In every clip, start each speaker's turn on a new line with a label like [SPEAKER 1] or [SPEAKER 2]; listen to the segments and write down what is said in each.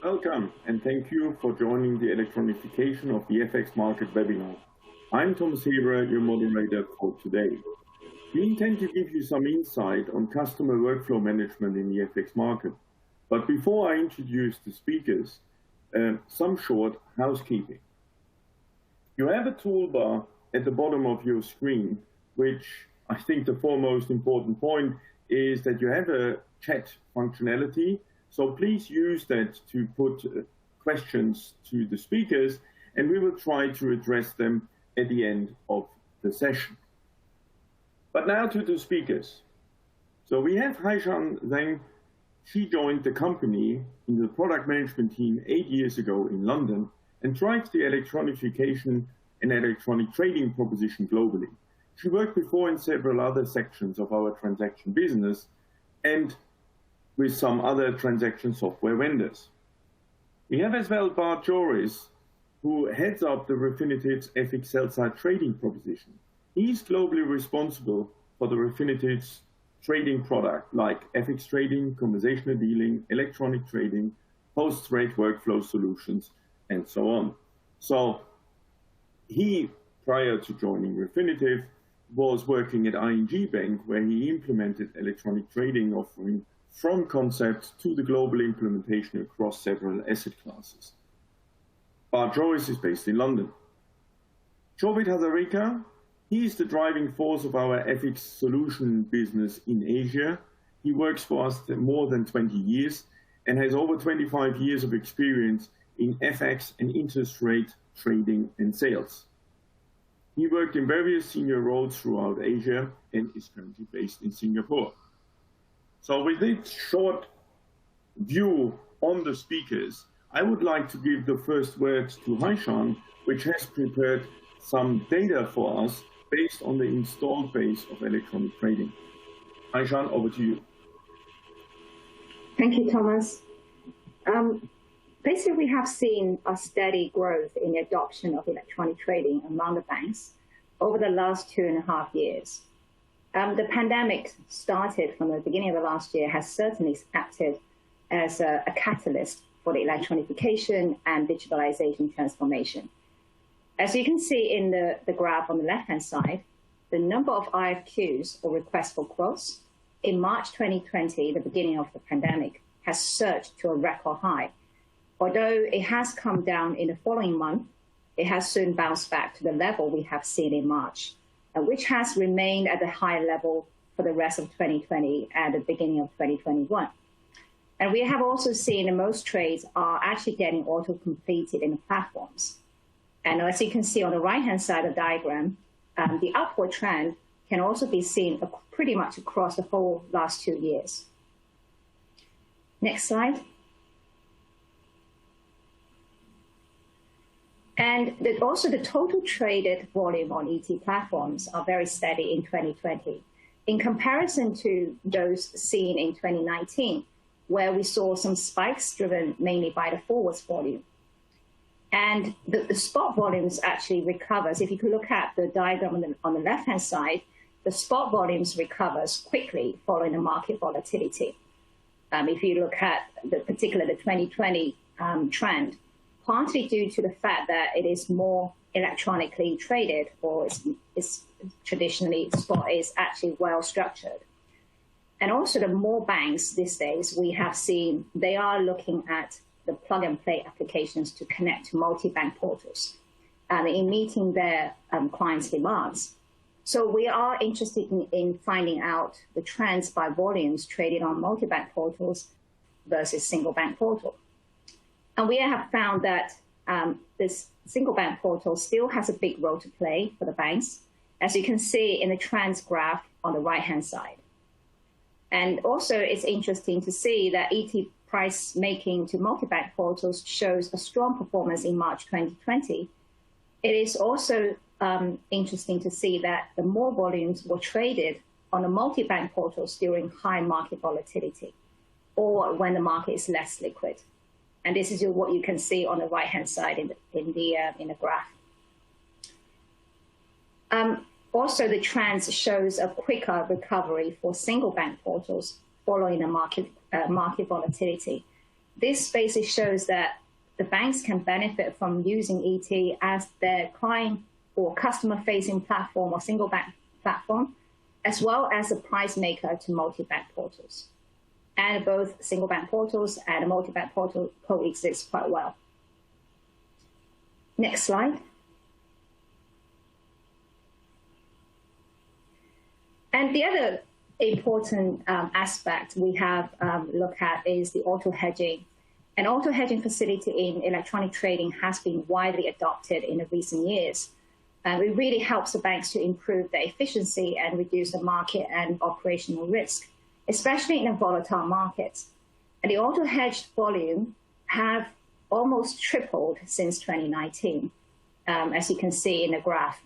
[SPEAKER 1] Welcome, and thank you for joining the Electronification of the FX Market webinar. I'm Thomas Heber, your moderator for today. We intend to give you some insight on customer workflow management in the FX market. But before I introduce the speakers, some short housekeeping. You have a toolbar at the bottom of your screen, which I think the foremost important point is that you have a chat functionality. So please use that to put questions to the speakers, and we will try to address them at the end of the session. But now to the speakers. So we have Haishan Zhang. She joined the company in the product management team 8 years ago in London and drives the electronification and electronic trading proposition globally. She worked before in several other sections of our transaction business and with some other transaction software vendors. We have as well Bart Joris, who heads up the Refinited's FX sell-side trading proposition. He's globally responsible for the Refinited's trading product like FX trading, conversational dealing, electronic trading, post-trade workflow solutions, and so on. So he, prior to joining Refinitiv, was working at ING Bank, where he implemented electronic trading offering from concept to the global implementation across several asset classes. Bart Joris is based in London. Jovit Hazarika, he is the driving force of our FX solution business in Asia. He works for us more than 20 years and has over 25 years of experience in FX and interest rate trading and sales. He worked in various senior roles throughout Asia and is currently based in Singapore. So with this short view on the speakers, I would like to give the first words to Haishan, which has prepared some data for us based on the installed base of electronic trading. Haishan, over to you.
[SPEAKER 2] Thank you, Thomas. Basically, we have seen a steady growth in the adoption of electronic trading among the banks over the last 2.5 years. The pandemic started from the beginning of the last year has certainly acted as a catalyst for the electronification and digitalization transformation. As you can see in the graph on the left-hand side, the number of RFQs, or requests for quotes, in March 2020, the beginning of the pandemic, has surged to a record high. Although it has come down in the following month, it has soon bounced back to the level we have seen in March, which has remained at the high level for the rest of 2020 and the beginning of 2021. And we have also seen that most trades are actually getting auto-completed in the platforms. And as you can see on the right-hand side of the diagram, the upward trend can also be seen pretty much across the whole last 2 years. Next slide. And also the total traded volume on ET platforms are very steady in 2020 in comparison to those seen in 2019, where we saw some spikes driven mainly by the forwards volume. And the spot volumes actually recovers. If you could look at the diagram on the left-hand side, the spot volumes recovers quickly following the market volatility. If you look at the 2020 trend, partly due to the fact that it is more electronically traded, or it's traditionally spot is actually well structured. And also the more banks these days we have seen, they are looking at the plug and play applications to connect to multi-bank portals in meeting their clients' demands. So we are interested in finding out the trends by volumes traded on multi-bank portals versus single bank portal. And we have found that this single bank portal still has a big role to play for the banks, as you can see in the trends graph on the right-hand side. And also it's interesting to see that ET price making to multi-bank portals shows a strong performance in March 2020. It is also interesting to see that the more volumes were traded on the multi-bank portals during high market volatility or when the market is less liquid. And this is what you can see on the right-hand side in the graph. Also, the trends shows a quicker recovery for single bank portals following the market volatility. This basically shows that the banks can benefit from using ET as their client or customer-facing platform or single bank platform, as well as a price maker to multi-bank portals. And both single bank portals and a multi-bank portal coexist quite well. Next slide. And the other important aspect we have looked at is the auto hedging. An auto hedging facility in electronic trading has been widely adopted in the recent years. It really helps the banks to improve their efficiency and reduce the market and operational risk, especially in a volatile market. And the auto hedged volume have almost tripled since 2019, as you can see in the graph.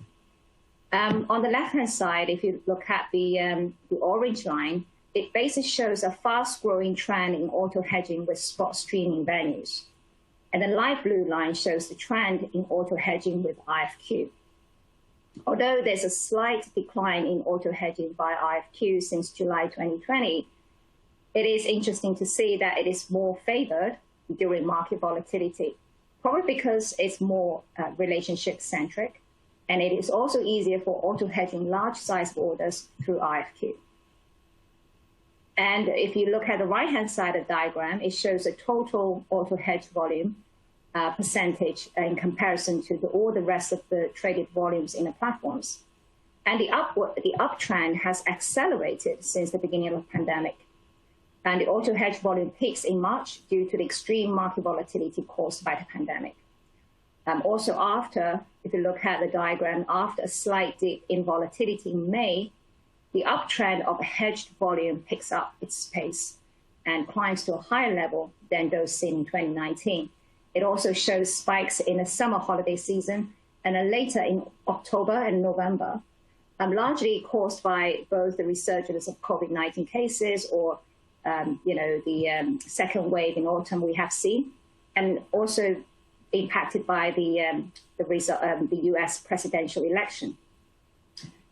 [SPEAKER 2] On the left-hand side, if you look at the orange line, it basically shows a fast-growing trend in auto hedging with spot streaming venues. And the light blue line shows the trend in auto hedging with IFQ. Although there's a slight decline in auto hedging by IFQ since July 2020, it is interesting to see that it is more favored during market volatility, probably because it's more relationship-centric, and it is also easier for auto hedging large size orders through IFQ. And if you look at the right-hand side of the diagram, it shows a total auto hedge volume percentage in comparison to all the rest of the traded volumes in the platforms. And the uptrend has accelerated since the beginning of the pandemic. And the auto hedge volume peaks in March due to the extreme market volatility caused by the pandemic. Also after, if you look at the diagram, after a slight dip in volatility in May, the uptrend of hedged volume picks up its pace and climbs to a higher level than those seen in 2019. It also shows spikes in the summer holiday season and then later in October and November, largely caused by both the resurgence of COVID-19 cases or the second wave in autumn we have seen, and also impacted by the US presidential election.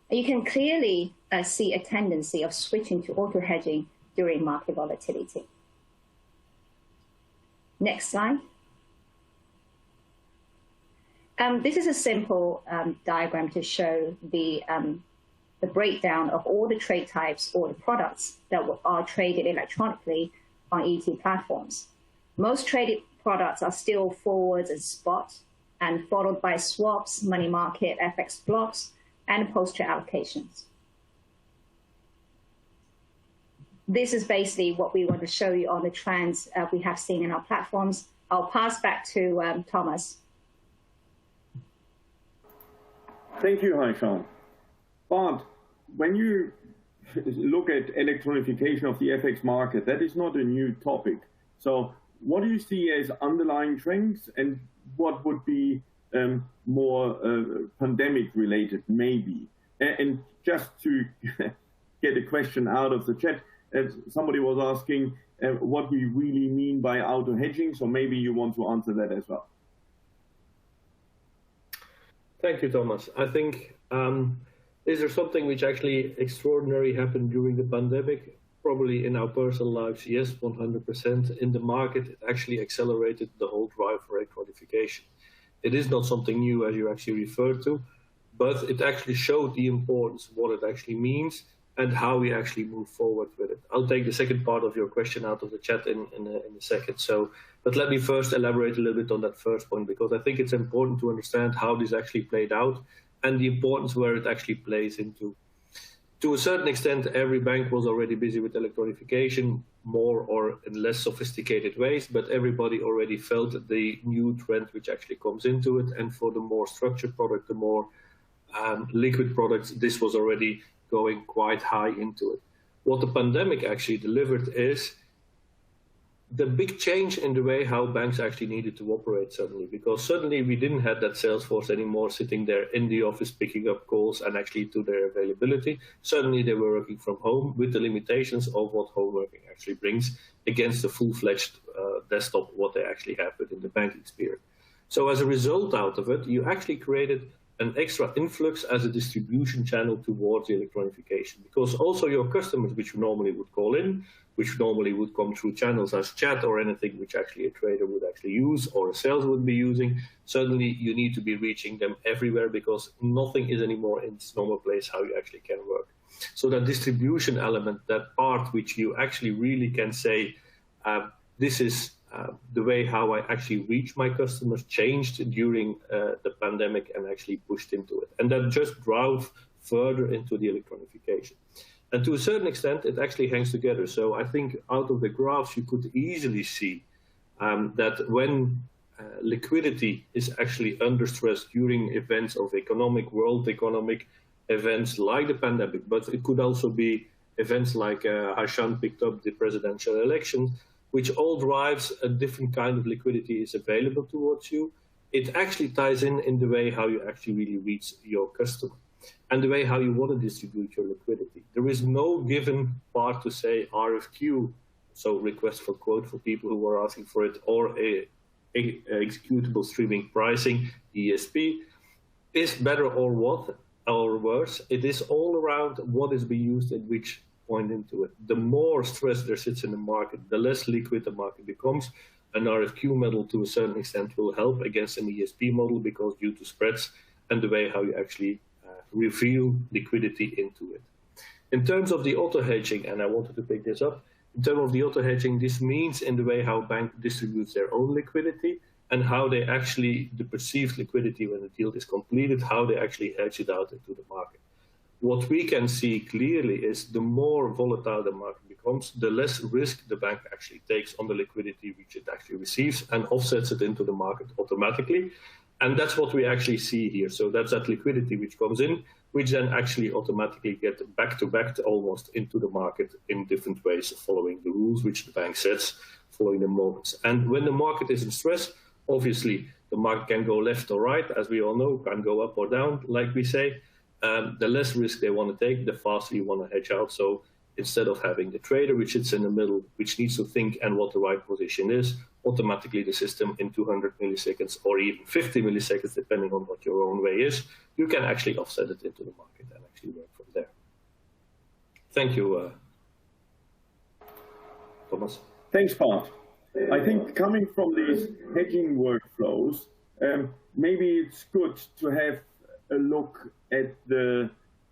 [SPEAKER 2] You can clearly see a tendency of switching to auto hedging during market volatility. Next slide. This is a simple diagram to show the breakdown of all the trade types or the products that are traded electronically on ET platforms. Most traded products are still forwards and spot, and followed by swaps, money market, FX blocks, and post-trade allocations. This is basically what we want to show you on the trends we have seen in our platforms. I'll pass back to Thomas.
[SPEAKER 1] Thank you, Haishan. But when you look at electronification of the FX market, that is not a new topic. So what do you see as underlying trends, and what would be more pandemic related, maybe? And just to get a question out of the chat, somebody was asking what we really mean by auto hedging, so maybe you want to answer that as well.
[SPEAKER 3] Thank you, Thomas. I think, is there something which actually extraordinary happened during the pandemic? Probably in our personal lives, yes, 100%. In the market, it actually accelerated the whole drive for electronification. It is not something new, as you actually referred to, but it actually showed the importance of what it actually means and how we actually move forward with it. I'll take the second part of your question out of the chat in a second. But let me first elaborate a little bit on that first point, because I think it's important to understand how this actually played out and the importance where it actually plays into. To a certain extent, every bank was already busy with electronification, more or in less sophisticated ways, but everybody already felt the new trend which actually comes into it. And for the more structured product, the more liquid products, this was already going quite high into it. What the pandemic actually delivered is the big change in the way how banks actually needed to operate suddenly, because suddenly we didn't have that sales force anymore sitting there in the office picking up calls and actually to their availability. Suddenly they were working from home with the limitations of what home working actually brings against the full-fledged desktop, what they actually have within the banking sphere. So as a result out of it, you actually created an extra influx as a distribution channel towards the electronification, because also your customers, which you normally would call in, which normally would come through channels as chat or anything which actually a trader would actually use or a sales would be using, suddenly you need to be reaching them everywhere because nothing is anymore in its normal place how you actually can work. So that distribution element, that part which you actually really can say, this is the way how I actually reach my customers, changed during the pandemic and actually pushed into it. And that just drove further into the electronification. And to a certain extent, it actually hangs together. So I think out of the graphs, you could easily see that when liquidity is actually under stress during events of world economic events like the pandemic, but it could also be events like Hashan picked up the presidential election, which all drives a different kind of liquidity is available towards you. It actually ties in the way how you actually really reach your customer and the way how you want to distribute your liquidity. There is no given part to say RFQ, so request for quote for people who are asking for it, or a executable streaming pricing, ESP, is better or what, or worse. It is all around what is being used at which point into it. The more stress there sits in the market, the less liquid the market becomes. An RFQ model to a certain extent will help against an ESP model because due to spreads and the way how you actually reveal liquidity into it. In terms of the auto hedging, and I wanted to pick this up, in terms of the auto hedging, this means in the way how bank distributes their own liquidity and how they actually, the perceived liquidity when the deal is completed, how they actually hedge it out into the market. What we can see clearly is the more volatile the market becomes, the less risk the bank actually takes on the liquidity which it actually receives and offsets it into the market automatically. And that's what we actually see here. So that's that liquidity which comes in, which then actually automatically get back to back almost into the market in different ways, following the rules which the bank sets, following the moments. And when the market is in stress, obviously the market can go left or right, as we all know, can go up or down, like we say. The less risk they want to take, the faster you want to hedge out. So instead of having the trader, which sits in the middle, which needs to think and what the right position is, automatically the system in 200 milliseconds or even 50 milliseconds, depending on what your own way is, you can actually offset it into the market and actually work from there. Thank you, Thomas.
[SPEAKER 1] Thanks, Bart. I think coming from these hedging workflows, maybe it's good to have a look at the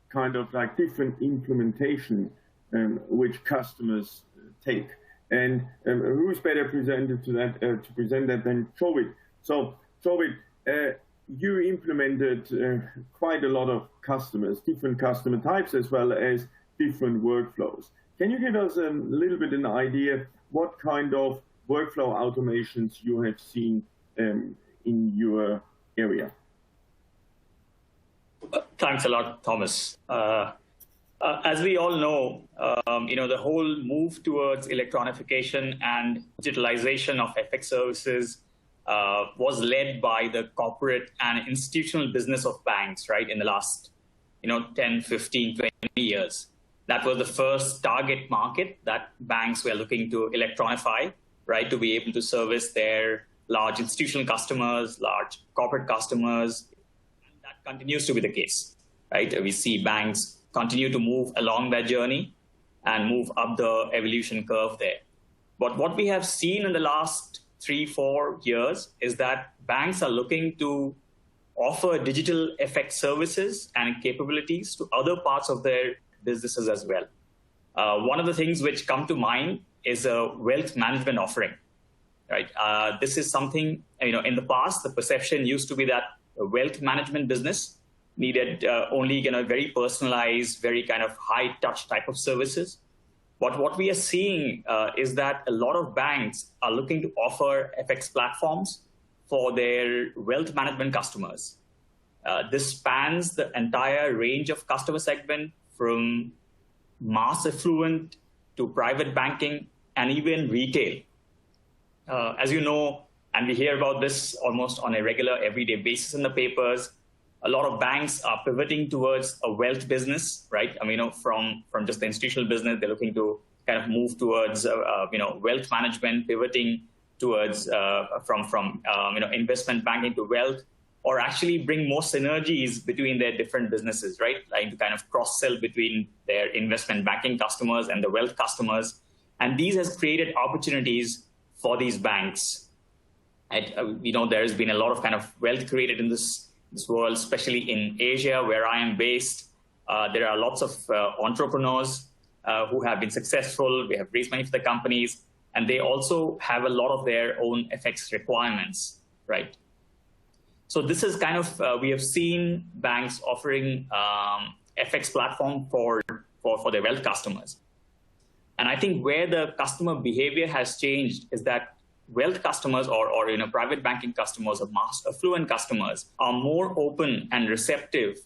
[SPEAKER 1] kind of like different implementation which customers take. And who's better presented to that to present that than Jovit? So Jovit, you implemented quite a lot of customers, different customer types, as well as different workflows. Can you give us a little bit an idea what kind of workflow automations you have seen in your area?
[SPEAKER 4] Thanks a lot, Thomas. As we all know, the whole move towards electronification and digitalization of FX services was led by the corporate and institutional business of banks, right, in the last 10, 15, 20 years. That was the first target market that banks were looking to electronify, right, to be able to service their large institutional customers, large corporate customers. And that continues to be the case, right? We see banks continue to move along that journey and move up the evolution curve there. But what we have seen in the last 3-4 years is that banks are looking to offer digital FX services and capabilities to other parts of their businesses as well. One of the things which come to mind is a wealth management offering, right? This is something, in the past, the perception used to be that a wealth management business needed only very personalized, very kind of high touch type of services. But what we are seeing is that a lot of banks are looking to offer FX platforms for their wealth management customers. This spans the entire range of customer segment from mass affluent to private banking and even retail. As you know, and we hear about this almost on a regular everyday basis in the papers, a lot of banks are pivoting towards a wealth business, right? From just the institutional business, they're looking to kind of move towards, wealth management, pivoting towards from investment banking to wealth. or actually bring more synergies between their different businesses, right? Like to kind of cross-sell between their investment banking customers and the wealth customers. And these has created opportunities for these banks. There's been a lot of kind of wealth created in this world, especially in Asia, where I am based. There are lots of entrepreneurs who have been successful. They have raised money for the companies, and they also have a lot of their own FX requirements, right? So this is kind of, we have seen banks offering FX platform for their wealth customers. And I think where the customer behavior has changed is that wealth customers or private banking customers or mass affluent customers are more open and receptive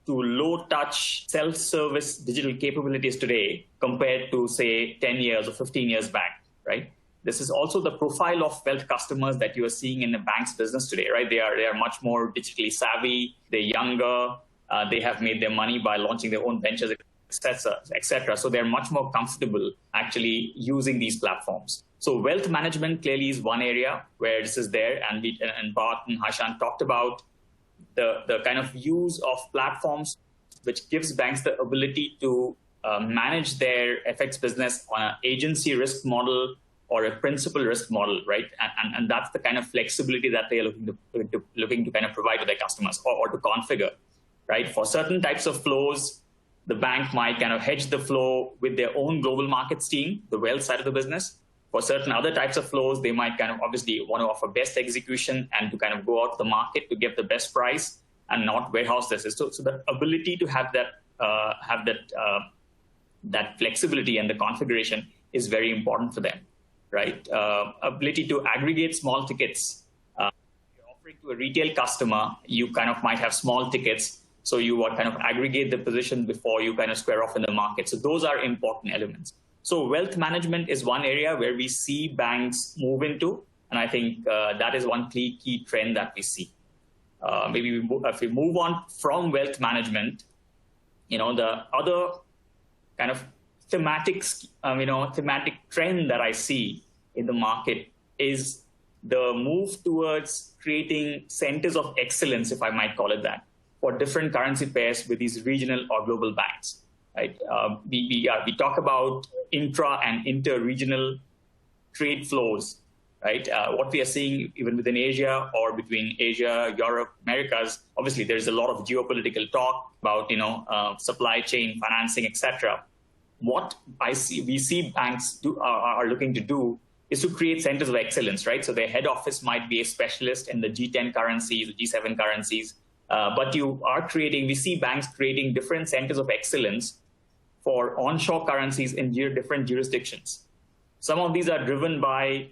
[SPEAKER 4] to low-touch, self-service digital capabilities today compared to, say, 10 years or 15 years back, right? This is also the profile of wealth customers that you are seeing in the bank's business today, right? They are much more digitally savvy, they're younger, they have made their money by launching their own ventures, etc. So they're much more comfortable actually using these platforms. So wealth management clearly is one area where this is there, and Bart and Haishan talked about the kind of use of platforms which gives banks the ability to manage their FX business on an agency risk model or a principal risk model, right? And that's the kind of flexibility that they are looking to kind of provide to their customers or to configure, right? For certain types of flows, the bank might kind of hedge the flow with their own global markets team, the wealth side of the business. For certain other types of flows, they might kind of obviously want to offer best execution and to kind of go out to the market to get the best price and not warehouse this. So the ability to have that flexibility and the configuration is very important for them, right? Ability to aggregate small tickets. If you're offering to a retail customer, you kind of might have small tickets, so you would kind of aggregate the position before you kind of square off in the market. So those are important elements. So wealth management is one area where we see banks move into, and I think that is one key trend that we see. If we move on from wealth management, the other kind of thematic trend that I see in the market is the move towards creating centers of excellence, if I might call it that, for different currency pairs with these regional or global banks. Right? We talk about intra and inter-regional trade flows, right? What we are seeing even within Asia or between Asia, Europe, Americas, obviously there's a lot of geopolitical talk about supply chain, financing, etc. What we see banks are looking to do is to create centers of excellence, right? So their head office might be a specialist in the G10 currencies, the G7 currencies, but we see banks creating different centers of excellence for onshore currencies in different jurisdictions. Some of these are driven by,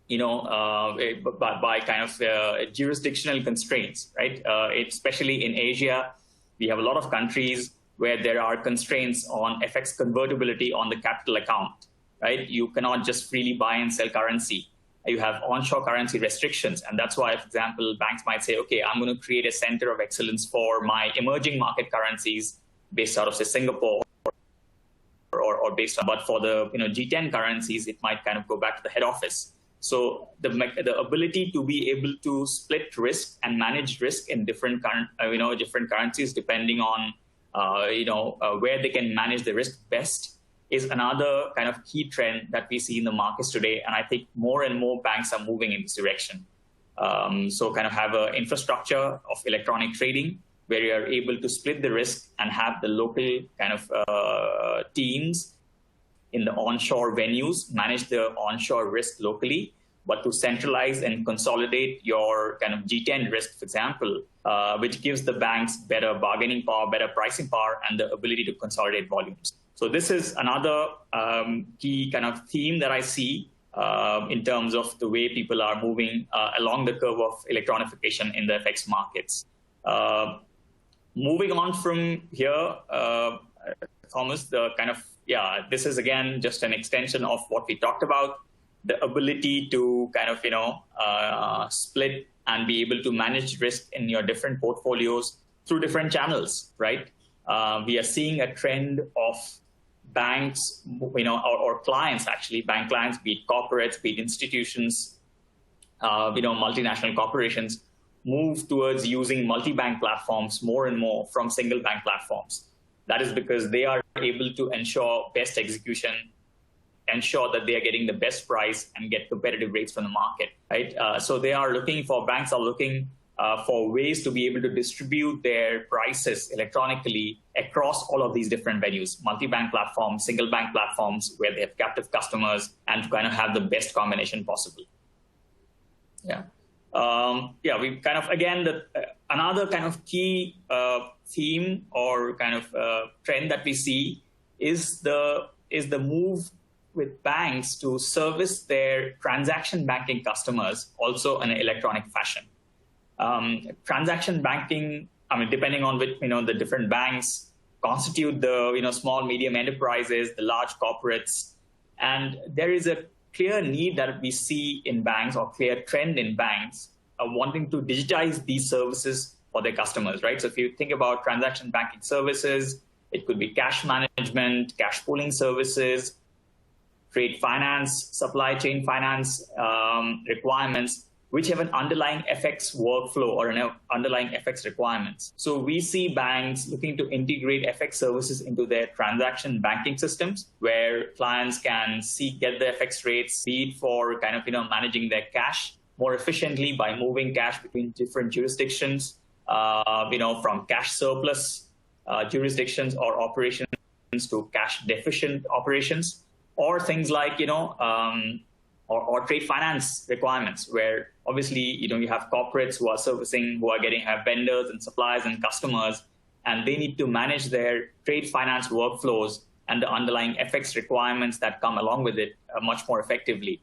[SPEAKER 4] by kind of jurisdictional constraints, right? Especially in Asia, we have a lot of countries where there are constraints on FX convertibility on the capital account, right? You cannot just freely buy and sell currency. You have onshore currency restrictions. And that's why, for example, banks might say, okay, I'm going to create a center of excellence for my emerging market currencies based out of, say, Singapore or based on, but for the G10 currencies, it might kind of go back to the head office. So the ability to be able to split risk and manage risk in different currencies, depending on where they can manage the risk best, is another kind of key trend that we see in the markets today. And I think more and more banks are moving in this direction. So kind of have an infrastructure of electronic trading where you are able to split the risk and have the local kind of teams in the onshore venues manage the onshore risk locally, but to centralize and consolidate your kind of G10 risk, for example, which gives the banks better bargaining power, better pricing power, and the ability to consolidate volumes. So this is another key kind of theme that I see in terms of the way people are moving along the curve of electronification in the FX markets. Moving on from here, Thomas, this is again just an extension of what we talked about, the ability to kind of, split and be able to manage risk in your different portfolios through different channels, right? We are seeing a trend of banks, or clients actually, bank clients, be it corporates, be it institutions, multinational corporations, move towards using multi-bank platforms more and more from single bank platforms. That is because they are able to ensure best execution, ensure that they are getting the best price and get competitive rates from the market, right? So banks are looking for ways to be able to distribute their prices electronically across all of these different venues, multi-bank platforms, single bank platforms, where they have captive customers, and to kind of have the best combination possible. Yeah. We kind of, again, another kind of key theme or kind of trend that we see is the move with banks to service their transaction banking customers also in an electronic fashion. Transaction banking, I mean, depending on which, the different banks constitute the, small, medium enterprises, the large corporates. And there is a clear need that we see in banks, or clear trend in banks, wanting to digitize these services for their customers, right? So if you think about transaction banking services, it could be cash management, cash pooling services, trade finance, supply chain finance requirements, which have an underlying FX workflow or an underlying FX requirements. So we see banks looking to integrate FX services into their transaction banking systems, where clients can get the FX rates, be it for kind of, managing their cash more efficiently by moving cash between different jurisdictions, from cash surplus jurisdictions or operations to cash deficient operations, or things like, or trade finance requirements, where obviously, you have corporates who have vendors and suppliers and customers, and they need to manage their trade finance workflows and the underlying FX requirements that come along with it much more effectively.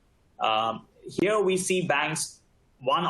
[SPEAKER 4] Here we see banks, one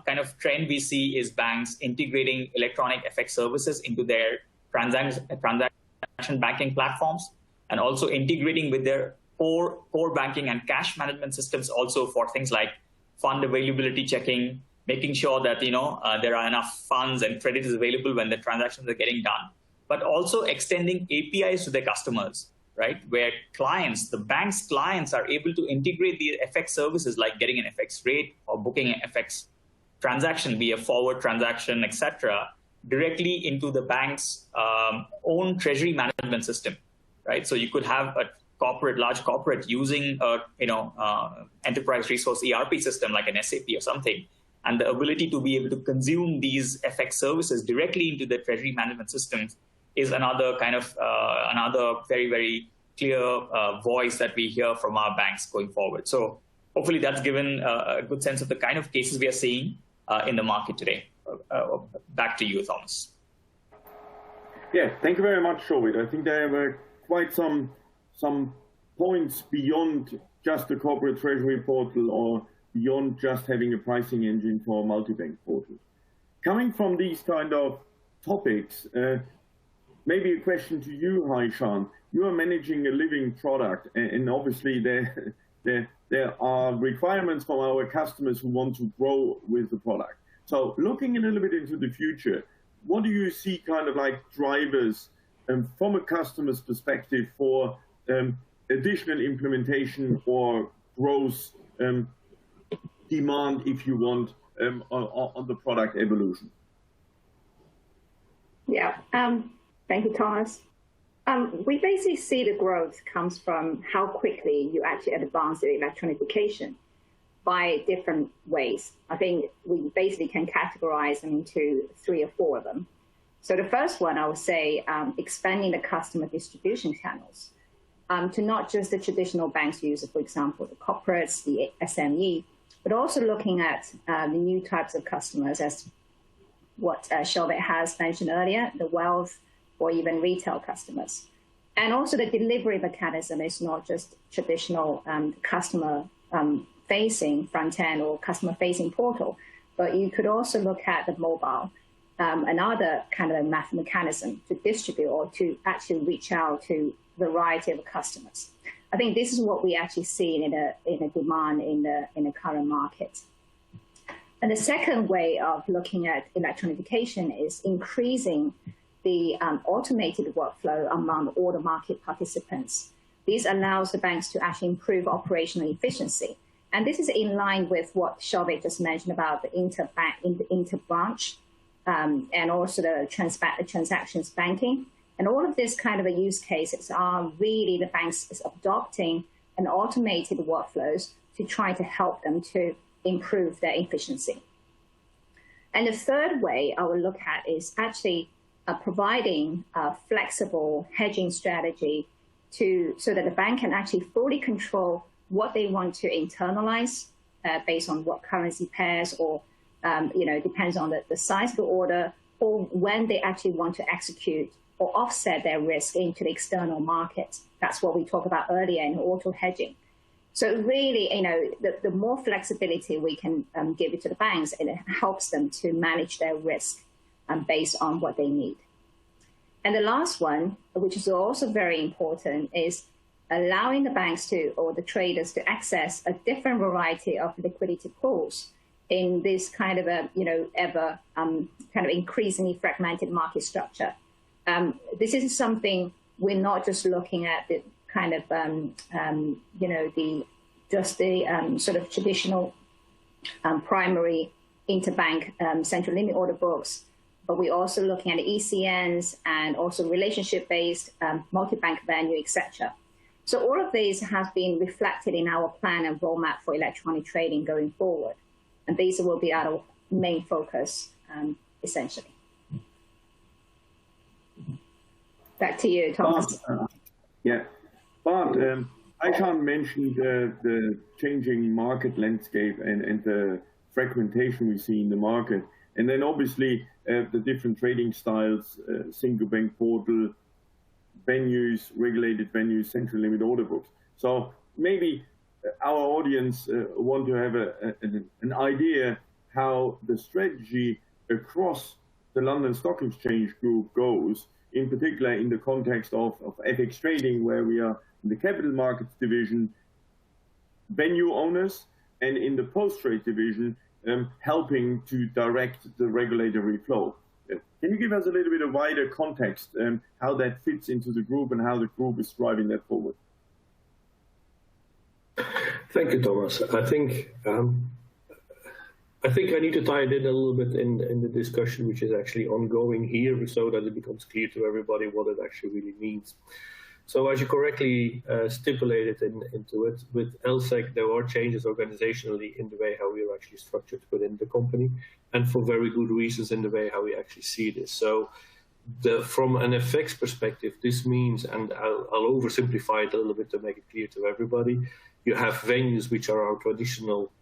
[SPEAKER 4] kind of trend we see is banks integrating electronic FX services into their transaction banking platforms, and also integrating with their core banking and cash management systems also for things like fund availability checking, making sure that there are enough funds and credit is available when the transactions are getting done, but also extending APIs to their customers, right? Where the bank's clients are able to integrate the FX services, like getting an FX rate or booking an FX transaction, be a forward transaction, etc., directly into the bank's own treasury management system, right? So you could have a large corporate using enterprise resource ERP system like an SAP or something, and the ability to be able to consume these FX services directly into the treasury management systems is another kind of another very, very clear voice that we hear from our banks going forward. So hopefully that's given a good sense of the kind of cases we are seeing in the market today. Back to you, Thomas.
[SPEAKER 1] Yeah, thank you very much, Shobit. I think there were quite some points beyond just the corporate treasury portal or beyond just having a pricing engine for a multi-bank portal. Coming from these kind of topics, maybe a question to you, Haishan. You are managing a living product, and obviously there are requirements from our customers who want to grow with the product. So looking a little bit into the future, what do you see kind of like drivers from a customer's perspective for additional implementation or growth demand, if you want, on the product evolution?
[SPEAKER 2] Yeah, thank you, Thomas. We basically see the growth comes from how quickly you actually advance the electronification by different ways. I think we basically can categorize them into 3 or 4 of them. So the first one, I would say, expanding the customer distribution channels to not just the traditional banks user, for example, the corporates, the SME, but also looking at the new types of customers, as what Shobit has mentioned earlier, the wealth or even retail customers. And also the delivery mechanism is not just traditional customer-facing front end or customer-facing portal, but you could also look at the mobile, another kind of mechanism to distribute or to actually reach out to a variety of customers. I think this is what we actually see in a demand in the current market. And the second way of looking at electronification is increasing the automated workflow among all the market participants. This allows the banks to actually improve operational efficiency And this is in line with what Shavik just mentioned about the interbranch and also the transactions banking. And all of these kind of use cases are really the banks is adopting and automated workflows to try to help them to improve their efficiency. And the third way I will look at is actually providing a flexible hedging strategy so that the bank can actually fully control what they want to internalize based on what currency pairs or, depends on the size of the order, or when they actually want to execute or offset their risk into the external market. That's what we talked about earlier in auto hedging. So really, the more flexibility we can give it to the banks, it helps them to manage their risk based on what they need. And the last one, which is also very important, is allowing the banks or the traders to access a different variety of liquidity pools in this kind of ever kind of increasingly fragmented market structure. This is something we're not just looking at the kind of sort of traditional primary interbank central limit order books, but we're also looking at the ECNs and also relationship-based multi-bank venue, etc. So all of these have been reflected in our plan and roadmap for electronic trading going forward. And these will be our main focus, essentially. Back to you, Thomas.
[SPEAKER 1] Bart, Aishan mentioned the changing market landscape and the fragmentation we see in the market. And then obviously the different trading styles, single bank portal, venues, regulated venues, central limit order books. So maybe our audience want to have an idea how the strategy across the London Stock Exchange Group goes, in particular in the context of FX trading, where we are in the capital markets division, venue owners, and in the post-trade division, helping to direct the regulatory flow. Can you give us a little bit of wider context how that fits into the group and how the group is driving that forward?
[SPEAKER 3] Thank you, Thomas. I think I need to tie it in a little bit in the discussion which is actually ongoing here, so that it becomes clear to everybody what it actually really means. So as you correctly stipulated into it, with LSEG, there are changes organizationally in the way how we are actually structured within the company, and for very good reasons in the way how we actually see this. So from an FX perspective, this means, and I'll oversimplify it a little bit to make it clear to everybody, you have venues which are our traditional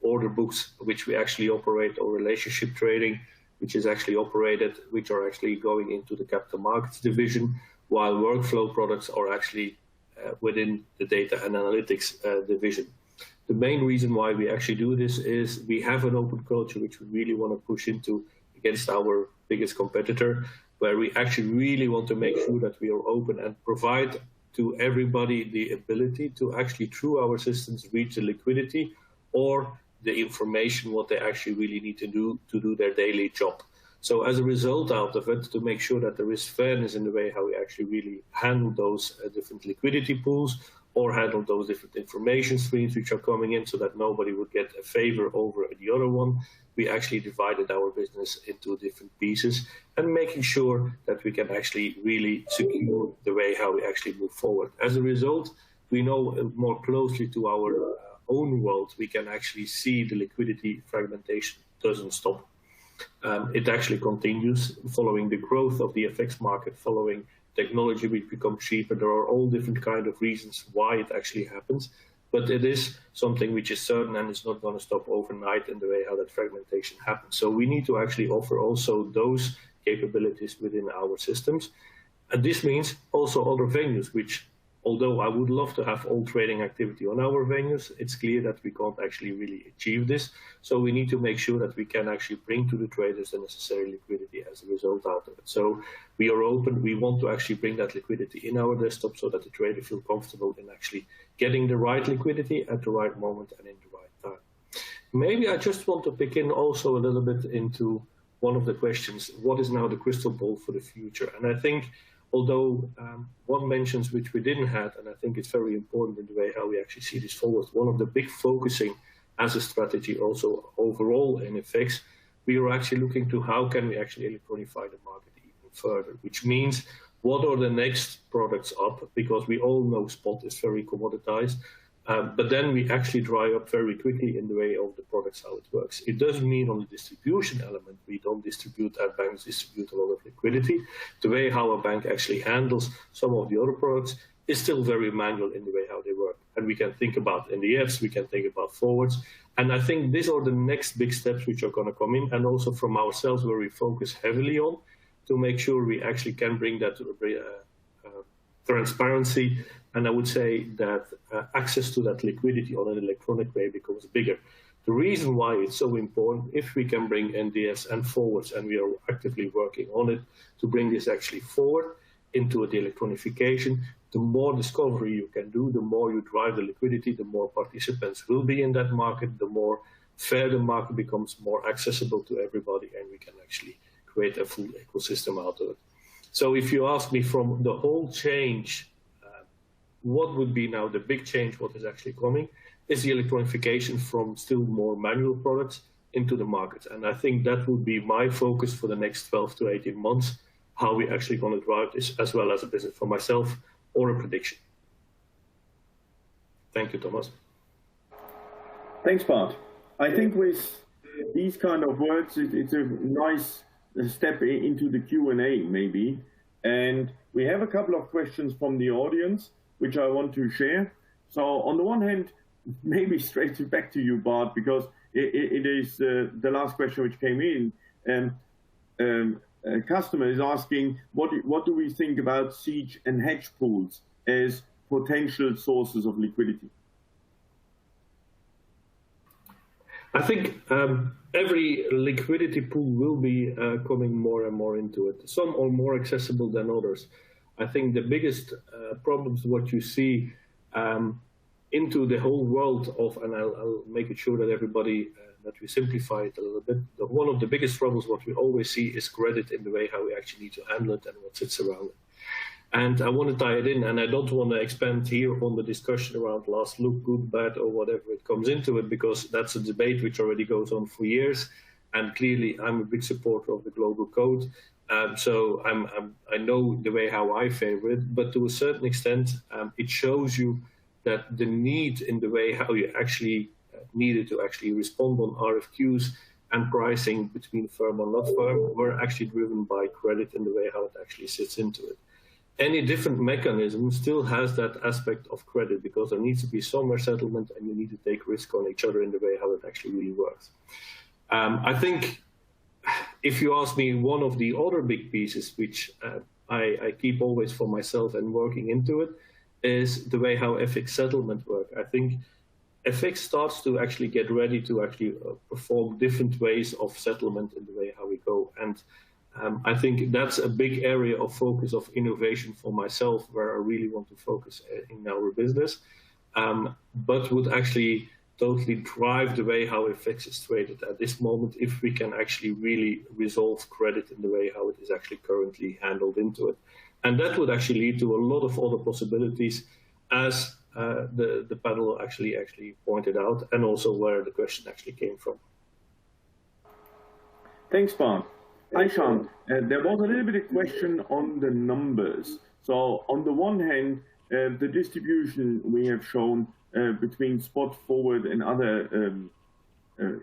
[SPEAKER 3] order books, which we actually operate, or relationship trading, which is actually operated, which are actually going into the capital markets division, while workflow products are actually within the data and analytics division. The main reason why we actually do this is we have an open culture which we really want to push into against our biggest competitor, where we actually really want to make sure that we are open and provide to everybody the ability to actually, through our systems, reach the liquidity or the information what they actually really need to do their daily job. So as a result out of it, to make sure that there is fairness in the way how we actually really handle those different liquidity pools or handle those different information streams which are coming in, so that nobody would get a favor over the other one, we actually divided our business into different pieces and making sure that we can actually really secure the way how we actually move forward. As a result, we know more closely to our own world, we can actually see the liquidity fragmentation doesn't stop. It actually continues following the growth of the FX market, following technology which becomes cheaper. There are all different kind of reasons why it actually happens, but it is something which is certain and it's not going to stop overnight in the way how that fragmentation happens. So we need to actually offer also those capabilities within our systems. And this means also other venues, which, although I would love to have all trading activity on our venues, it's clear that we can't actually really achieve this. So we need to make sure that we can actually bring to the traders the necessary liquidity as a result out of it. So we are open. We want to actually bring that liquidity in our desktop so that the trader feels comfortable in actually getting the right liquidity at the right moment and in the right time. Maybe I just want to pick in also a little bit into one of the questions, what is now the crystal ball for the future? And I think although one mentions which we didn't have, and I think it's very important in the way how we actually see this forward. One of the big focusing as a strategy also overall in FX, we are actually looking to how can we actually electronify the market even further, which means what are the next products up, because we all know spot is very commoditized, but then we actually dry up very quickly in the way of the products, how it works. It doesn't mean on the distribution element, we don't distribute, our banks distribute a lot of liquidity. The way how a bank actually handles some of the other products is still very manual in the way how they work. And we can think about NDFs, we can think about forwards. And I think these are the next big steps which are going to come in, and also from ourselves where we focus heavily on to make sure we actually can bring that to transparency. And I would say that access to that liquidity on an electronic way becomes bigger. The reason why it's so important, if we can bring NDFs and forwards, and we are actively working on it to bring this actually forward into the electronification, the more discovery you can do, the more you drive the liquidity, the more participants will be in that market, the more fair the market becomes, more accessible to everybody, and we can actually create a full ecosystem out of it. So if you ask me from the whole change, what would be now the big change, what is actually coming, is the electronification from still more manual products into the market. And I think that would be my focus for the next 12 to 18 months, how we actually going to drive this as well as a business for myself or a prediction. Thank you, Thomas.
[SPEAKER 1] Thanks, Bart. I think with these kind of words, it's a nice step into the Q&A maybe. And we have a couple of questions from the audience, which I want to share. So on the one hand, maybe straight back to you, Bart, because it is the last question which came in. A customer is asking, what do we think about siege and hedge pools as potential sources of liquidity?
[SPEAKER 3] I think every liquidity pool will be coming more and more into it. Some are more accessible than others. I think the biggest problems what you see into the whole world of, and I'll make it sure that everybody, that we simplify it a little bit. One of the biggest troubles what we always see is credit in the way how we actually need to handle it and what sits around it. And I want to tie it in, and I don't want to expand here on the discussion around last look, good, bad, or whatever it comes into it, because that's a debate which already goes on for years. And clearly, I'm a big supporter of the global code. So I know the way how I favor it, but to a certain extent, it shows you that the need in the way how you actually needed to actually respond on RFQs and pricing between firm or not firm were actually driven by credit in the way how it actually sits into it. Any different mechanism still has that aspect of credit, because there needs to be somewhere settlement and you need to take risk on each other in the way how it actually really works. I think if you ask me, one of the other big pieces which I keep always for myself and working into it is the way how FX settlement work. I think FX starts to actually get ready to actually perform different ways of settlement in the way how we go. And I think that's a big area of focus of innovation for myself, where I really want to focus in our business, but would actually totally drive the way how FX is traded at this moment if we can actually really resolve credit in the way how it is actually currently handled into it. And that would actually lead to a lot of other possibilities, as the panel actually pointed out, and also where the question actually came from.
[SPEAKER 1] Thanks, Bart. Aishan, there was a little bit of question on the numbers. So on the one hand, the distribution we have shown between spot, forward, and other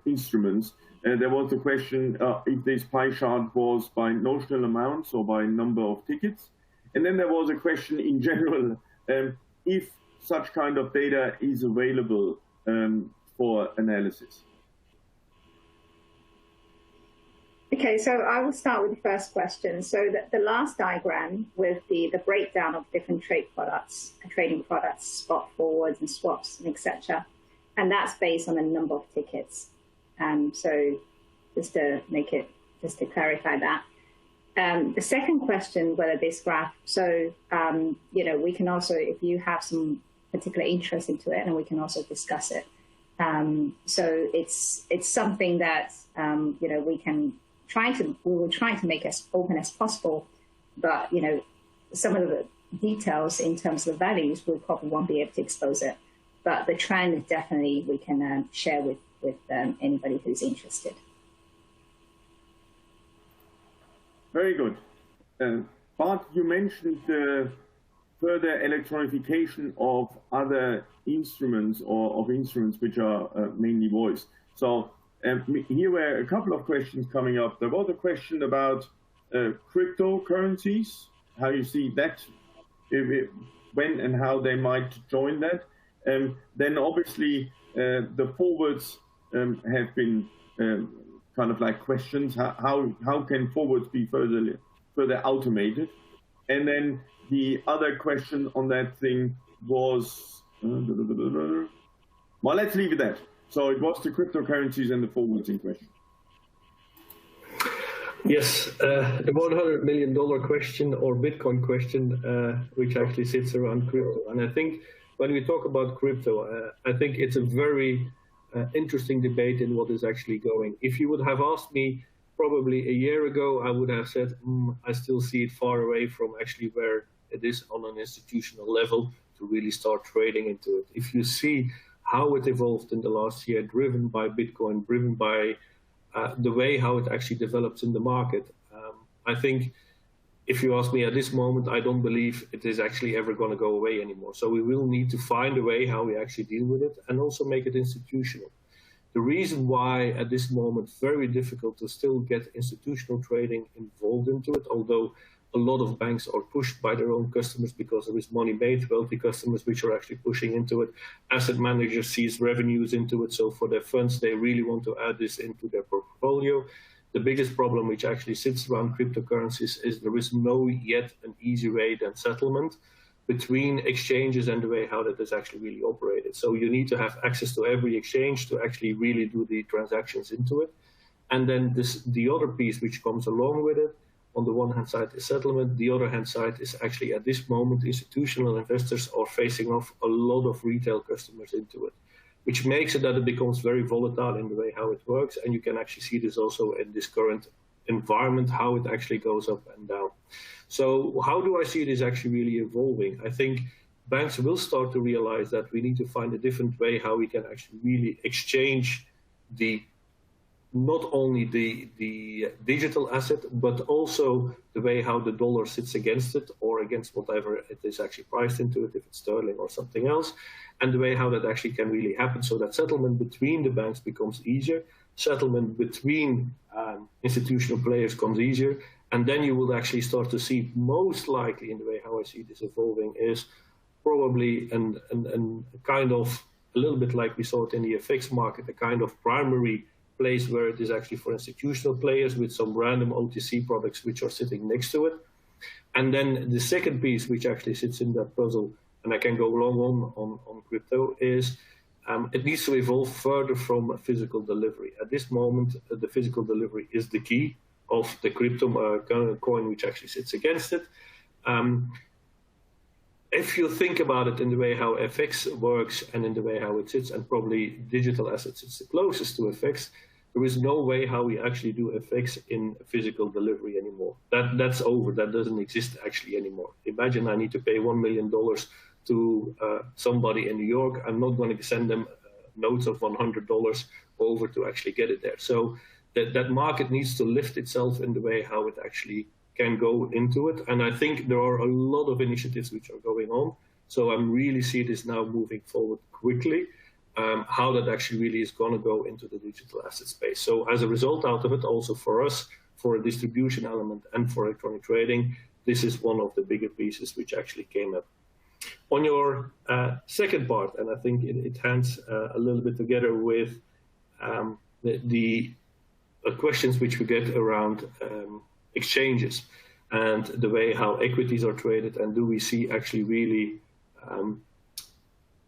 [SPEAKER 1] instruments, there was a question if this pie chart was by notional amounts or by number of tickets. And then there was a question in general, if such kind of data is available for analysis.
[SPEAKER 2] Okay, so I will start with the first question. So the last diagram with the breakdown of different trading products, spot, forwards, and swaps, and etc. And that's based on the number of tickets. So just to clarify that. The second question, whether this graph, so, we can also, if you have some particular interest into it, and we can also discuss it. So it's something that, we will try to make as open as possible, but, some of the details in terms of the values, we probably won't be able to expose it. But the trend definitely we can share with anybody who's interested.
[SPEAKER 1] Very good. Bart, you mentioned the further electronification of other instruments or of instruments which are mainly voice. So here were a couple of questions coming up. There was a question about cryptocurrencies, how you see that, when and how they might join that. Then obviously the forwards have been kind of like questions. How can forwards be further automated? And then the other question on that thing was, well, let's leave it at that. So it was the cryptocurrencies and the forwards in question.
[SPEAKER 3] Yes, the $100 million question or Bitcoin question, which actually sits around crypto. And I think when we talk about crypto, I think it's a very interesting debate in what is actually going. If you would have asked me probably a year ago, I would have said, I still see it far away from actually where it is on an institutional level to really start trading into it. If you see how it evolved in the last year, driven by Bitcoin, driven by the way how it actually develops in the market, I think if you ask me at this moment, I don't believe it is actually ever going to go away anymore. So we will need to find a way how we actually deal with it and also make it institutional. The reason why at this moment it's very difficult to still get institutional trading involved into it, although a lot of banks are pushed by their own customers because there is money made, wealthy customers which are actually pushing into it. Asset managers sees revenues into it, so for their funds, they really want to add this into their portfolio. The biggest problem which actually sits around cryptocurrencies is there is no yet an easy way than settlement between exchanges and the way how that is actually really operated. So you need to have access to every exchange to actually really do the transactions into it. And then the other piece which comes along with it, on the one hand side is settlement, the other hand side is actually at this moment institutional investors are facing off a lot of retail customers into it, which makes it that it becomes very volatile in the way how it works. And you can actually see this also in this current environment, how it actually goes up and down. So how do I see this actually really evolving? I think banks will start to realize that we need to find a different way how we can actually really exchange not only the digital asset, but also the way how the dollar sits against it or against whatever it is actually priced into it, if it's sterling or something else, and the way how that actually can really happen so that settlement between the banks becomes easier, settlement between institutional players comes easier, and then you will actually start to see, most likely in the way how I see this evolving, is probably a kind of, a little bit like we saw it in the FX market, a kind of primary place where it is actually for institutional players with some random OTC products which are sitting next to it. And then the second piece which actually sits in that puzzle, and I can go long on crypto, is it needs to evolve further from physical delivery. At this moment, the physical delivery is the key of the crypto coin which actually sits against it. If you think about it in the way how FX works and in the way how it sits, and probably digital assets sits the closest to FX, there is no way how we actually do FX in physical delivery anymore. That's over. That doesn't exist actually anymore. Imagine I need to pay $1 million to somebody in New York. I'm not going to send them notes of $100 over to actually get it there. So that market needs to lift itself in the way how it actually can go into it. And I think there are a lot of initiatives which are going on. So I'm really see this now moving forward quickly, how that actually really is going to go into the digital asset space. So as a result out of it, also for us, for a distribution element and for electronic trading, this is one of the bigger pieces which actually came up. On your second part, and I think it hands a little bit together with the questions which we get around exchanges and the way how equities are traded, and do we see actually really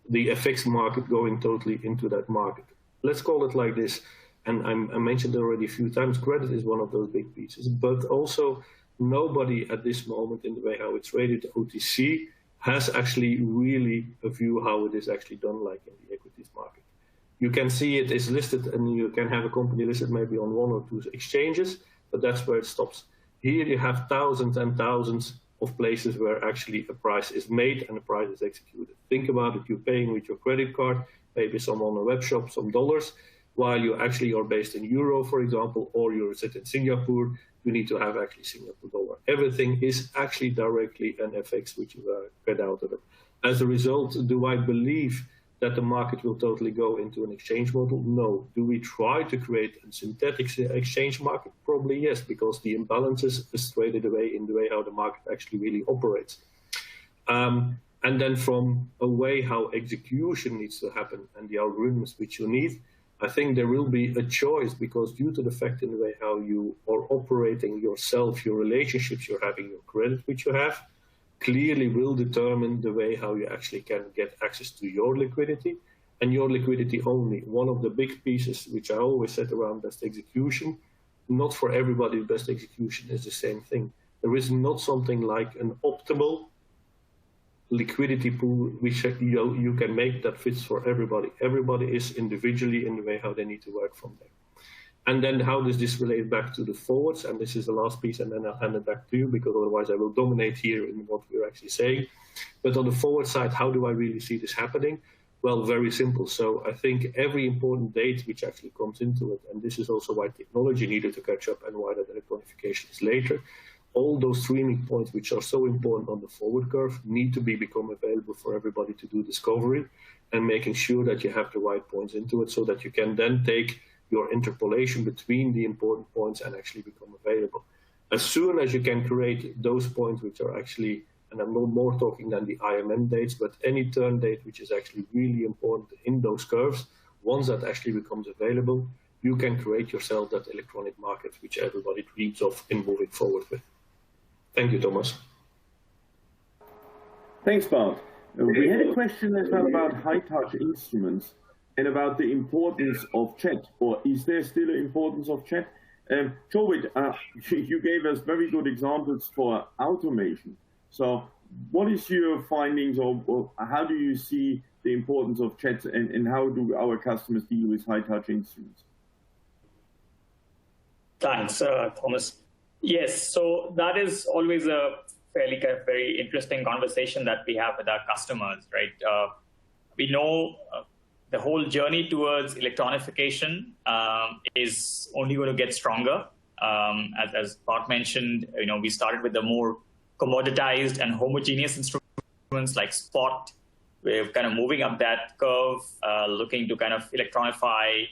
[SPEAKER 3] the FX market going totally into that market. Let's call it like this, and I mentioned already a few times, credit is one of those big pieces, but also nobody at this moment in the way how it's traded, OTC, has actually really a view how it is actually done like in the equities market. You can see it is listed and you can have a company listed maybe on 1 or 2 exchanges, but that's where it stops. Here you have thousands and thousands of places where actually a price is made and a price is executed. Think about it, you're paying with your credit card, maybe some on a web shop, some dollars, while you actually are based in euro, for example, or you're set in Singapore, you need to have actually Singapore dollar. Everything is actually directly an FX which you get out of it. As a result, do I believe that the market will totally go into an exchange model? No. Do we try to create a synthetic exchange market? Probably yes, because the imbalances is traded away in the way how the market actually really operates. And then from a way how execution needs to happen and the algorithms which you need, I think there will be a choice, because due to the fact in the way how you are operating yourself, your relationships you're having, your credit which you have, clearly will determine the way how you actually can get access to your liquidity, and your liquidity only. One of the big pieces which I always said around best execution, not for everybody best execution is the same thing. There is not something like an optimal liquidity pool which you can make that fits for everybody. Everybody is individually in the way how they need to work from there. And then how does this relate back to the forwards? And this is the last piece, and then I'll hand it back to you, because otherwise I will dominate here in what we're actually saying. But on the forward side, how do I really see this happening? Well, very simple. So I think every important date which actually comes into it, and this is also why technology needed to catch up and why that electronification is later, all those streaming points which are so important on the forward curve need to become available for everybody to do discovery, and making sure that you have the right points into it so that you can then take your interpolation between the important points and actually become available. As soon as you can create those points which are actually, and I'm no more talking than the IMM dates, but any turn date which is actually really important in those curves, once that actually becomes available, you can create yourself that electronic market which everybody dreams of in moving forward with. Thank you, Thomas.
[SPEAKER 1] Thanks, Bart. We had a question as well about high-touch instruments and about the importance of chat, or is there still an importance of chat? Jovid, you gave us very good examples for automation. So what is your findings, or how do you see the importance of chat, and how do our customers deal with high-touch instruments?
[SPEAKER 4] Thanks, Thomas. Yes, so that is always a fairly kind of very interesting conversation that we have with our customers, right? We know the whole journey towards electronification is only going to get stronger. As Bart mentioned, we started with the more commoditized and homogeneous instruments like spot. We're kind of moving up that curve, looking to kind of electronify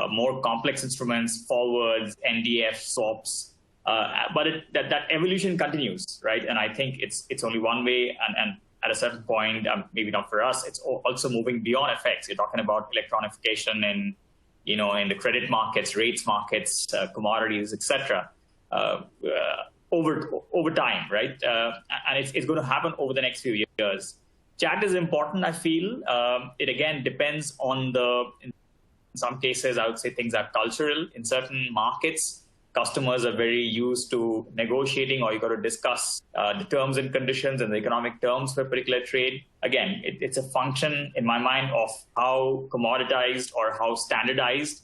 [SPEAKER 4] more complex instruments, forwards, NDF, swaps. But that evolution continues, right? And I think it's only one way, and at a certain point, maybe not for us, it's also moving beyond FX. You're talking about electronification in the credit markets, rates markets, commodities, etc. Over time, right? And it's going to happen over the next few years. Chat is important, I feel. It again depends on in some cases, I would say things are cultural. In certain markets, customers are very used to negotiating, or you got to discuss the terms and conditions and the economic terms for a particular trade. Again, it's a function, in my mind, of how commoditized or how standardized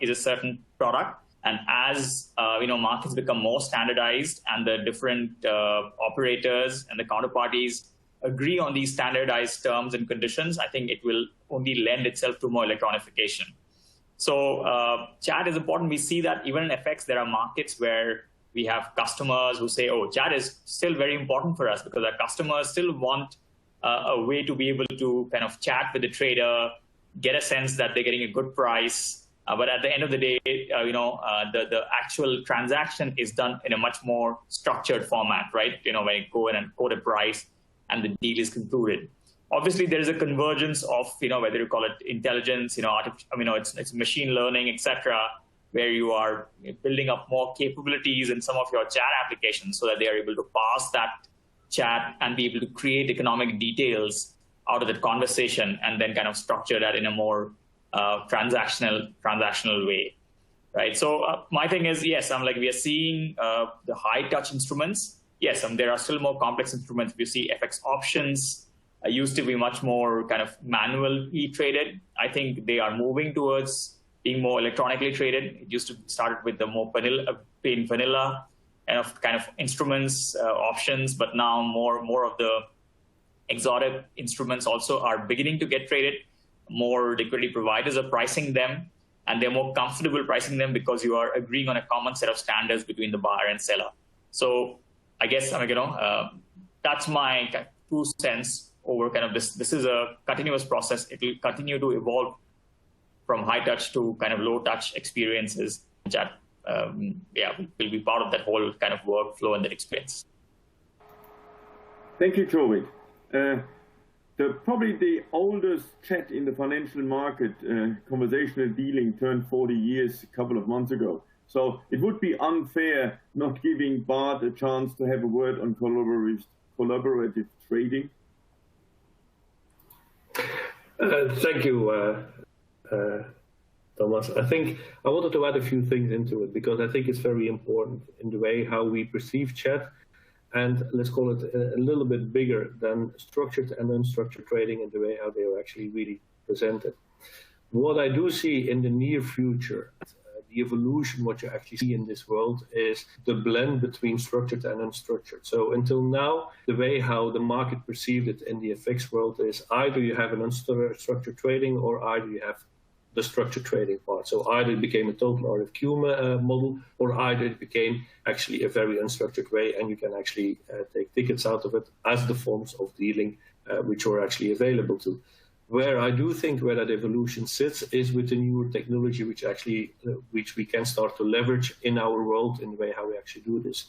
[SPEAKER 4] is a certain product. And as markets become more standardized and the different operators and the counterparties agree on these standardized terms and conditions, I think it will only lend itself to more electronification. So chat is important. We see that even in FX, there are markets where we have customers who say, oh, chat is still very important for us, because our customers still want a way to be able to kind of chat with the trader, get a sense that they're getting a good price. But at the end of the day, the actual transaction is done in a much more structured format, right? When you go in and quote a price and the deal is concluded. Obviously, there is a convergence of, whether you call it intelligence, it's machine learning, etc., where you are building up more capabilities in some of your chat applications so that they are able to pass that chat and be able to create economic details out of that conversation, and then kind of structure that in a more transactional way, right? So my thing is, yes, we are seeing the high-touch instruments. Yes, there are still more complex instruments. We see FX options. Used to be much more kind of manually traded. I think they are moving towards being more electronically traded. It used to start with the more plain vanilla kind of instruments options, but now more of the exotic instruments also are beginning to get traded. More liquidity providers are pricing them, and they're more comfortable pricing them because you are agreeing on a common set of standards between the buyer and seller. So I guess, that's my 2 cents over kind of this. This is a continuous process. It will continue to evolve from high touch to kind of low touch experiences, which are, will be part of that whole kind of workflow and that experience.
[SPEAKER 1] Thank you, Jovid. Probably the oldest chat in the financial market, conversational dealing, turned 40 years a couple of months ago. So it would be unfair not giving Bart a chance to have a word on collaborative trading.
[SPEAKER 3] Thank you, Thomas. I think I wanted to add a few things into it because I think it's very important in the way how we perceive chat, and let's call it a little bit bigger than structured and unstructured trading in the way how they are actually really presented. What I do see in the near future, the evolution, what you actually see in this world is the blend between structured and unstructured. So until now, the way how the market perceived it in the FX world is either you have an unstructured trading or either you have the structured trading part. So either it became a total RFQ model or either it became actually a very unstructured way and you can actually take tickets out of it as the forms of dealing which are actually available to. Where I do think where that evolution sits is with the newer technology, which we can start to leverage in our world in the way how we actually do this.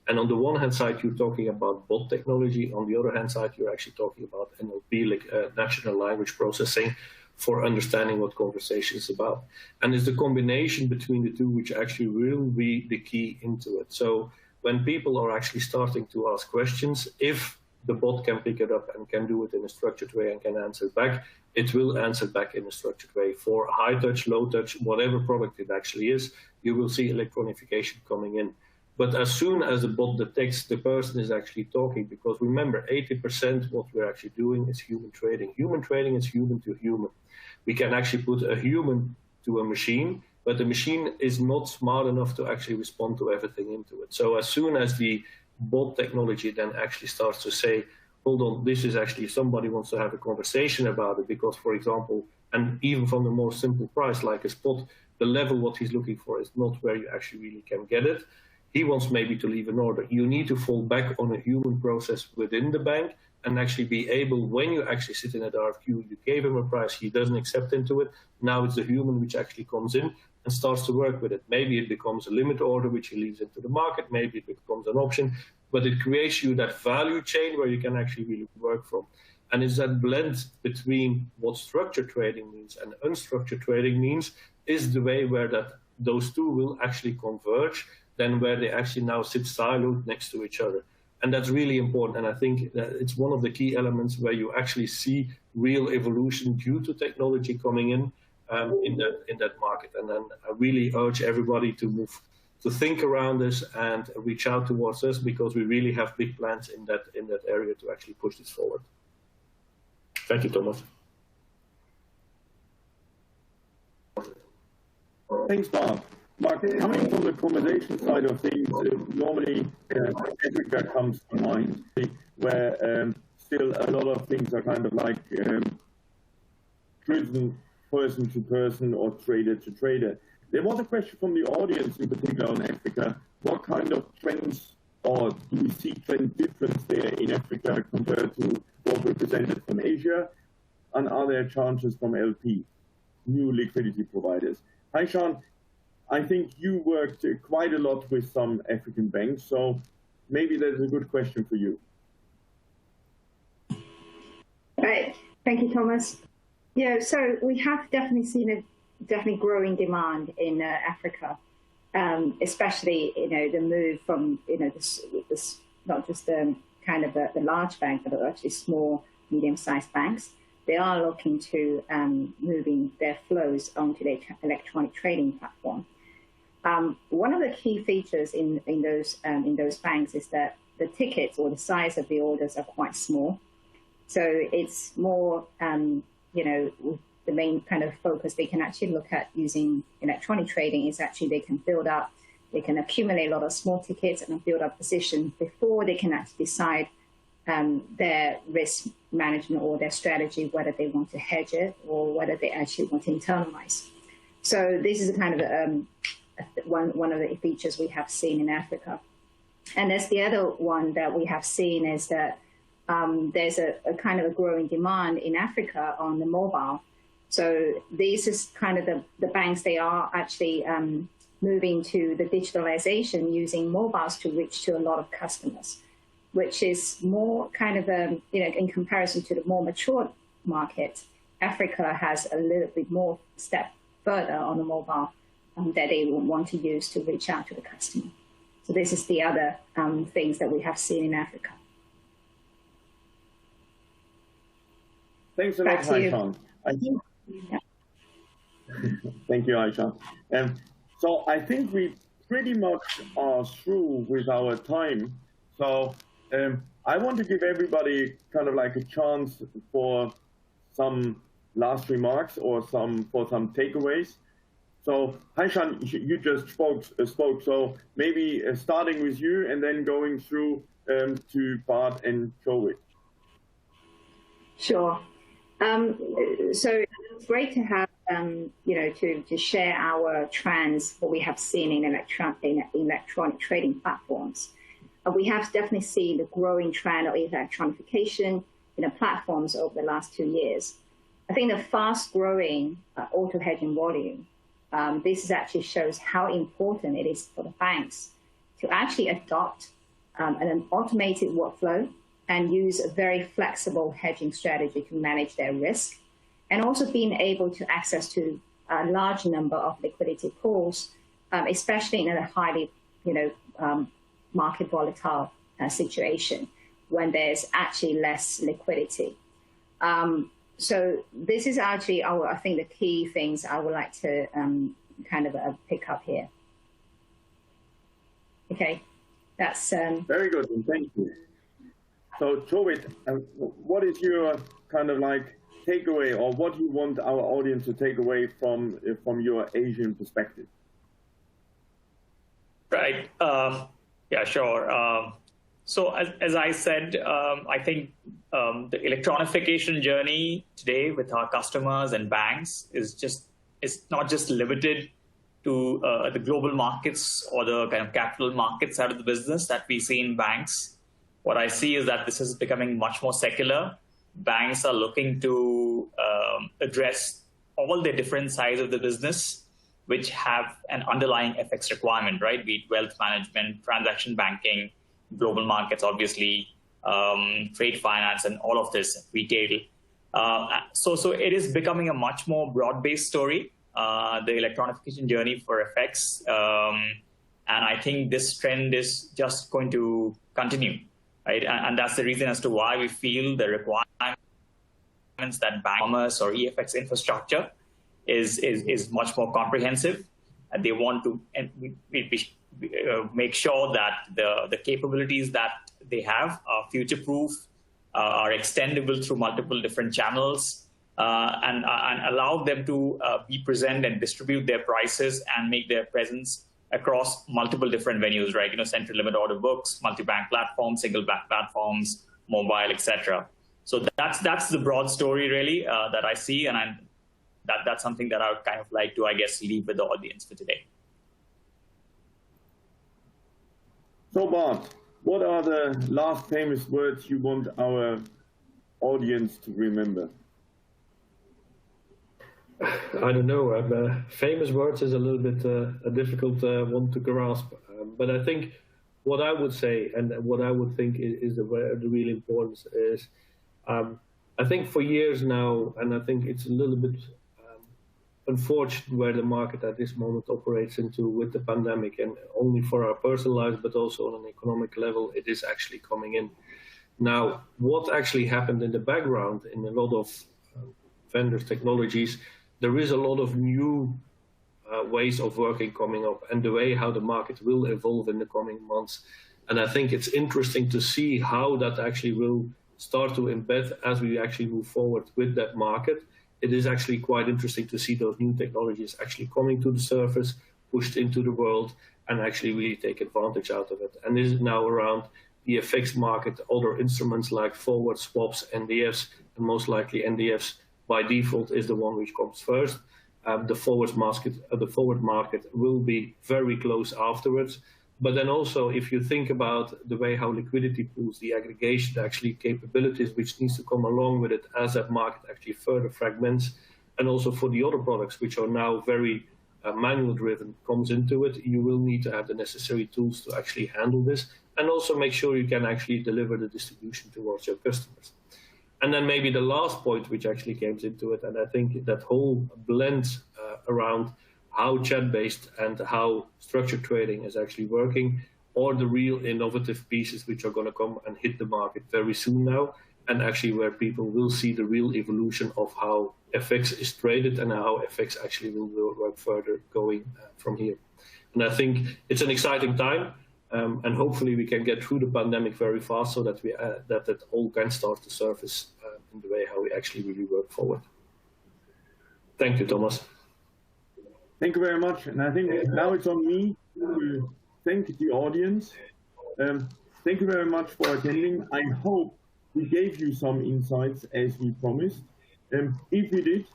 [SPEAKER 3] And on the one hand side, you're talking about bot technology. On the other hand side, you're actually talking about NLP, like natural language processing, for understanding what conversation is about. And it's the combination between the two which actually will be the key into it. So when people are actually starting to ask questions, if the bot can pick it up and can do it in a structured way and can answer back, it will answer back in a structured way. For high touch, low touch, whatever product it actually is, you will see electronification coming in. But as soon as the bot detects the person is actually talking, because remember, 80% what we're actually doing is human trading. Human trading is human to human. We can actually put a human to a machine, but the machine is not smart enough to actually respond to everything into it. So as soon as the bot technology then actually starts to say, hold on, this is actually somebody wants to have a conversation about it because, for example, and even from the more simple price like a spot, the level what he's looking for is not where you actually really can get it. He wants maybe to leave an order. You need to fall back on a human process within the bank and actually be able, when you actually sit in an RFQ, you gave him a price, he doesn't accept into it. Now it's the human which actually comes in and starts to work with it. Maybe it becomes a limit order, which he leaves into the market. Maybe it becomes an option, but it creates you that value chain where you can actually really work from. And it's that blend between what structured trading means and unstructured trading means is the way where those two will actually converge, then where they actually now sit siloed next to each other. And that's really important. And I think that it's one of the key elements where you actually see real evolution due to technology coming in that market. And then I really urge everybody to think around this and reach out towards us because we really have big plans in that area to actually push this forward. Thank you, Thomas.
[SPEAKER 1] Thanks, Mark. Mark, coming from the conversation side of things, normally Africa comes to mind, where still a lot of things are kind of like driven person to person or trader to trader. There was a question from the audience, in particular on Africa. What kind of trends, or do you see trend difference there in Africa compared to what we presented from Asia? And are there chances from LP, new liquidity providers? Hi, Sean. I think you worked quite a lot with some African banks, so maybe that's a good question for you.
[SPEAKER 2] Right. Thank you, Thomas. Yeah, so we have definitely seen a growing demand in Africa, especially the move from this not just kind of the large bank, but actually small, medium-sized banks. They are looking to moving their flows onto the electronic trading platform. One of the key features in those banks is that the tickets or the size of the orders are quite small. So it's more, the main kind of focus they can actually look at using electronic trading is actually they can build up They can accumulate a lot of small tickets and build up position before they can actually decide their risk management or their strategy, whether they want to hedge it or whether they actually want to internalize. So this is kind of one of the features we have seen in Africa. And there's the other one that we have seen is that there's a kind of a growing demand in Africa on the mobile. So this is kind of the banks, they are actually moving to the digitalization using mobiles to reach to a lot of customers, which is more kind of in comparison to the more mature market, Africa has a little bit more step further on the mobile that they will want to use to reach out to the customer. So this is the other things that we have seen in Africa.
[SPEAKER 1] Thanks a lot, Aishan. Thank you, Aishan. So I think we pretty much are through with our time. So I want to give everybody kind of like a chance for some last remarks or some takeaways. So Aishan, you just spoke. So maybe starting with you and then going through to Bart and Jovit.
[SPEAKER 2] Sure. So it's great to have, to share our trends, what we have seen in electronic trading platforms. We have definitely seen the growing trend of electronification in the platforms over the last 2 years. I think the fast growing auto hedging volume, this actually shows how important it is for the banks to actually adopt an automated workflow and use a very flexible hedging strategy to manage their risk, and also being able to access to a large number of liquidity pools, especially in a highly, market volatile situation when there's actually less liquidity. So this is actually I think the key things I would like to kind of pick up here. Okay, that's
[SPEAKER 1] very good, and thank you. So Jovit, what is your kind of like takeaway, or what do you want our audience to take away from your Asian perspective?
[SPEAKER 4] Right. Yeah, sure. So as I said, I think the electronification journey today with our customers and banks is not just limited to the global markets or the kind of capital market side of the business that we see in banks. What I see is that this is becoming much more secular. Banks are looking to address all the different sides of the business, which have an underlying FX requirement, right? Be it wealth management, transaction banking, global markets, obviously, trade finance, and all of this, retail. So it is becoming a much more broad-based story, the electronification journey for FX. And I think this trend is just going to continue, right? And that's the reason as to why we feel the requirements that bank commerce or EFX infrastructure is much more comprehensive. And they want to make sure that the capabilities that they have are future-proof, are extendable through multiple different channels, and allow them to be present and distribute their prices and make their presence across multiple different venues, right? Central limit order books, multi-bank platforms, single bank platforms, mobile, etc. So that's the broad story, really, that I see, and that's something that I would kind of like to, I guess, leave with the audience for today.
[SPEAKER 1] So, Bart, what are the last famous words you want our audience to remember?
[SPEAKER 3] I don't know. Famous words is a little bit a difficult one to grasp. But I think what I would say and what I would think is the real importance is, I think for years now, and I think it's a little bit unfortunate where the market at this moment operates into with the pandemic, and only for our personal lives, but also on an economic level, it is actually coming in. Now, what actually happened in the background in a lot of vendors, technologies, there is a lot of new ways of working coming up, and the way how the market will evolve in the coming months. And I think it's interesting to see how that actually will start to embed as we actually move forward with that market. It is actually quite interesting to see those new technologies actually coming to the surface, pushed into the world and actually really take advantage out of it. And this is now around the FX market, other instruments like forward swaps, NDFs, and most likely NDFs by default is the one which comes first. The forward market will be very close afterwards. But then also, if you think about the way how liquidity pools, the aggregation actually capabilities which needs to come along with it as that market actually further fragments, and also for the other products which are now very manual driven comes into it, you will need to have the necessary tools to actually handle this, and also make sure you can actually deliver the distribution towards your customers. And then maybe the last point which actually comes into it, and I think that whole blend around how chat-based and how structured trading is actually working, or the real innovative pieces which are going to come and hit the market very soon now, and actually where people will see the real evolution of how FX is traded and how FX actually will work further going from here. And I think it's an exciting time, and hopefully we can get through the pandemic very fast so that that all can start to surface in the way how we actually really work forward. Thank you, Thomas.
[SPEAKER 1] Thank you very much. And I think now it's on me to thank the audience. Thank you very much for attending. I hope we gave you some insights as we promised. If we did,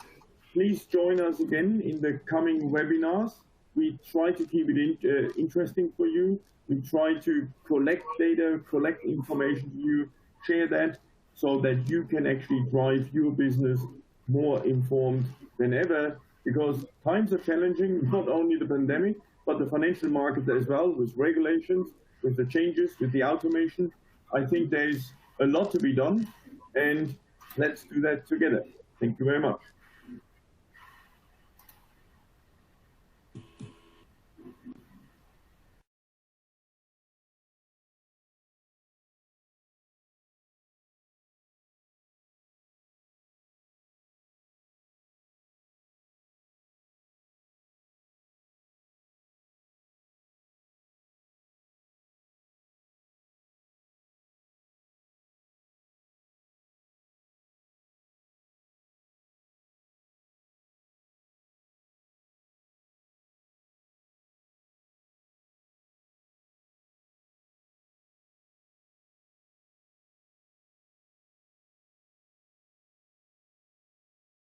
[SPEAKER 1] please join us again in the coming webinars. We try to keep it interesting for you. We try to collect data, collect information to you, share that so that you can actually drive your business more informed than ever, because times are challenging, not only the pandemic, but the financial market as well, with regulations, with the changes, with the automation. I think there's a lot to be done, and let's do that together. Thank you very much.